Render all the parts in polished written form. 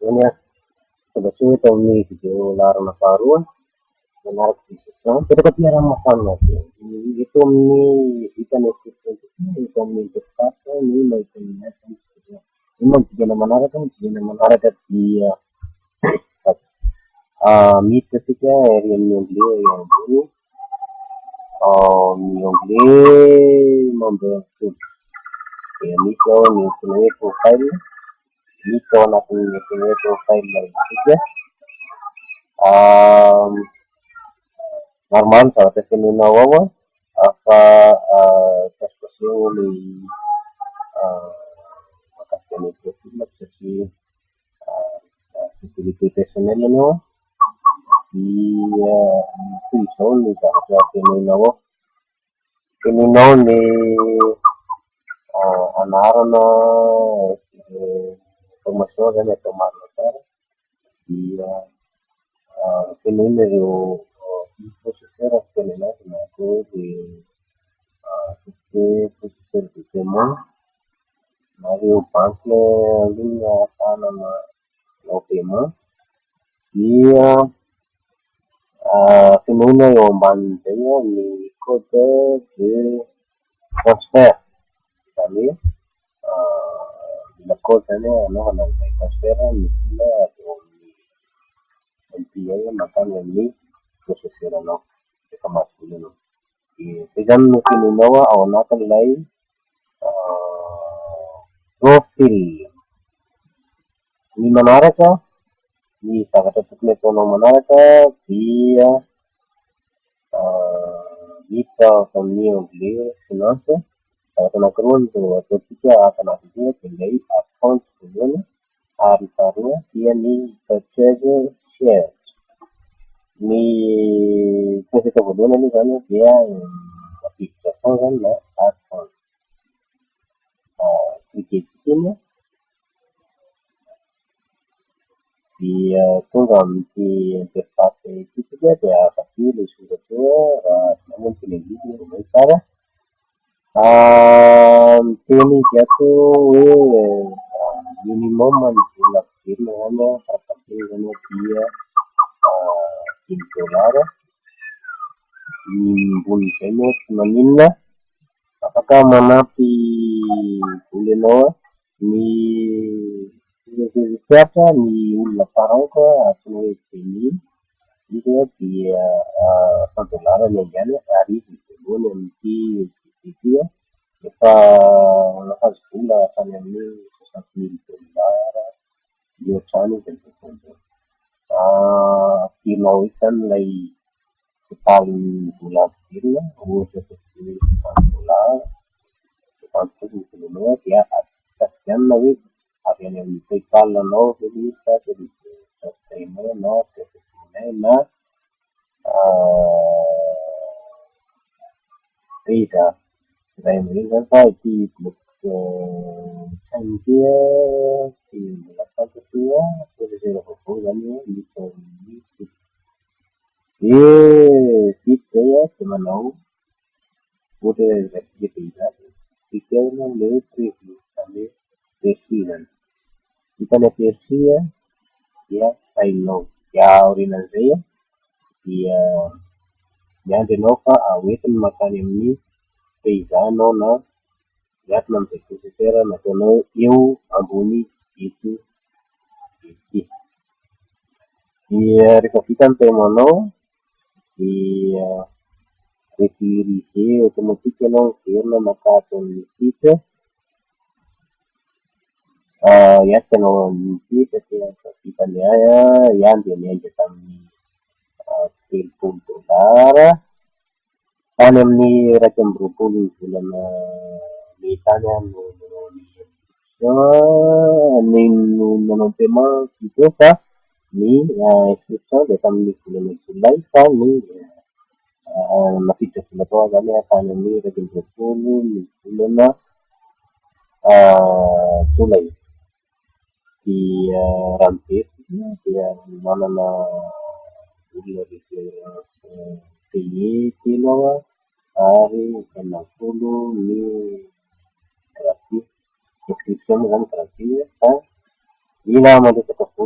Eny a sabatsy eto amin'ny video laharana faharoa manaraka discussion petraka ty raha-mafana be eto amin'ny vitany eto amin'ny interface ny mahita ino moa digana manaraka dia miditra asika ery amin'ny onglet ambony ny onglet membre tools dia misy ao ny antsoina hoe profile misy ao anatin'ny antsoina hoe profile isika maromaro zavatra tenenao ao afa pasipaseho ny mahakasika ny profil satria sécurité personnelle ao dia toy izao ny zavatra tenenao ny anarana information zany atao marina tsara dia tenenina ireo processeur fitenenana na koa dia processeur de paiement na ireo banque en ligne ahafahana manao paiement dia tenenina eo ambanin'izay ny code de transfert zany hoe mila code zany anaovana an'izay transfert ny vola avy ao amin'ny MPA makany amin'ny processeur anao rehefa mahazovola anao dia zay zany no tenenao ao anatin'ilay profil. Ny manaraka ny zavatra tokony ataonao manaraka dia miditra avy amin'ny onglet finance zavatra anankiroa no ataontsika anatin'izay dia ilay account voalohany ary faharoa dia ny purchase shares. Ny pôsita voalohany aloha zany dia application zany na account cliquetsika iny dia tonga amin'ity interface ity sika dia afaky ilay soratra eo raha namono televizy romay tsara miteny izy ato hoe minimum ny vola averina zany farafahabe zany dia $10 ny ambonin'izay moa tsy maninona afaka manampy vola ianao ny fiatratra ny olona faranko antsoina hoe Beni izy dia $100 ny angany ary izy voalohany amin'ity CDD efa nahazo vola hatrany amin'ny $60,000 mihoatrany izy am'izay tianao eky zany ilay totalin'ny vola averina ohatra $50 ny volanao dia safidianina hoe avy any amin'ny PayPal anao vely sa paiement na na Visa izay amin'ireny zany fa ity block chain ity dia mbola fantatro projet vaovao zany misy misy dia vita zay dia manao ohatra hoe Visa cliquer le prévu zany hoe merci zany vita ny merci dia sainao dia aorianan'izay dia miandry ianao fa hoentiny makany amin'ny Visa anao na miankina amin'izay processeur nataonao eo ambony eto ety dia rehefa vita ny paiement-nao dia sécurisé automatique ianao miverina maka ato amin'ny site iatsy ianao amin'ity satria vita ny ihany dia miainga tamin'ny $30 tany amin'ny raika amby roapolo ny volana may tany no ny nanao paiement plutôt fa ny inscription dia tamin'ny volana jolay fa ny nafiditra vola tao zany tany amin'ny raika amby roapolo ny volana jolay dia raha mijery dia manana olona référence payé telo ary 90 ny gratuit inscription zany gratuit fa mila mandresaka vola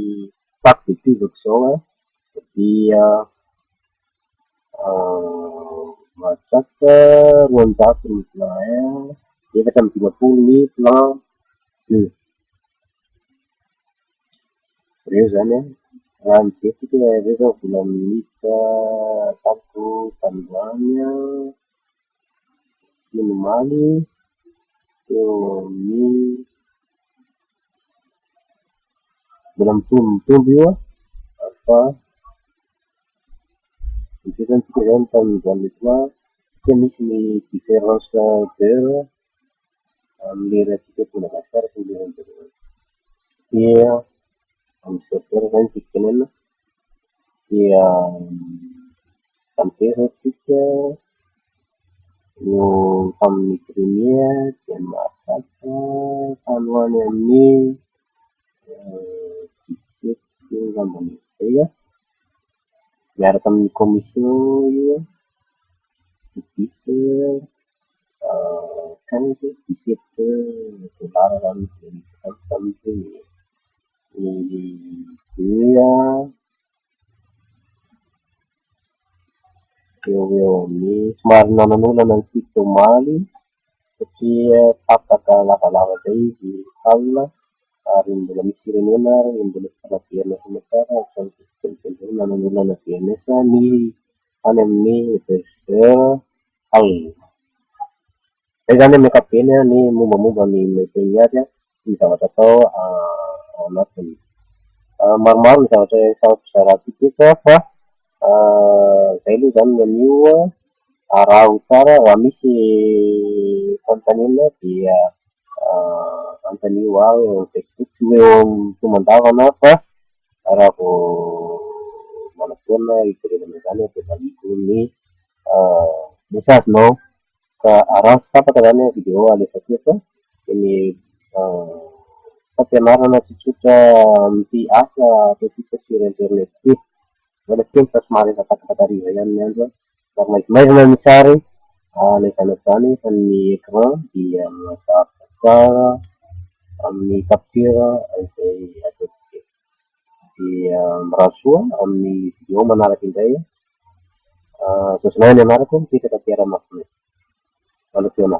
Paky de tivako zao dia mahatratra roanjato ny plan 1, efatra amby dimapolo ny plan 2. Reo zany raha mijery reo zao vola minitra tamiko tandroany nomaly eo amin'ny mbola mitombo io fa mijery zany tamin'izany plan satria misy ny différence d'heure amin'ny raha Madagasikara sy ny leran'ny dia amin'ny 7 heures zany fikenena dia amizay zao tsika eo tamin'ny premier dia mahatratra tanoany amin'ny 17 ngambany zay miaraka amin'ny commission io 10 15 17 dollars zany ny eo amin'ny somary nananolana ny sika omaly satria tapaka lavalava zay izy halina ary mbola misy firenena mbola tsy fanabeana somatsara samytelo nananolana VNS ny any amin'ny hébergeur halina. Zay zany amin'ny ankapobeny ny mombamomba ny mety azy ny zavatra atao ao anatiny. Maromaro ny zavatra zaratika eto fa zay aloha zany nanio raha ho tsara raha misy fanontaniana dia antanio aho eo Facebook tsy eo tomandavana fa raha vao manatoana hijerenana zany dia maniko ny mesazinao ka raha tsy tapaka zany video alefako eto ny fampianarana tsotsotra amin'ny asa ataotsika sur internet ty wala teny fa somary efa fatakatariva ihany ny andro ary maizimaizina ny sary alaizana zany fa ny écran dia mazava tsara amin'ny capture izay ataotsika dia mirasoa amin'ny video manaraka indray azonao ny anarako mipetraka am-piarahamafiny. Valopena.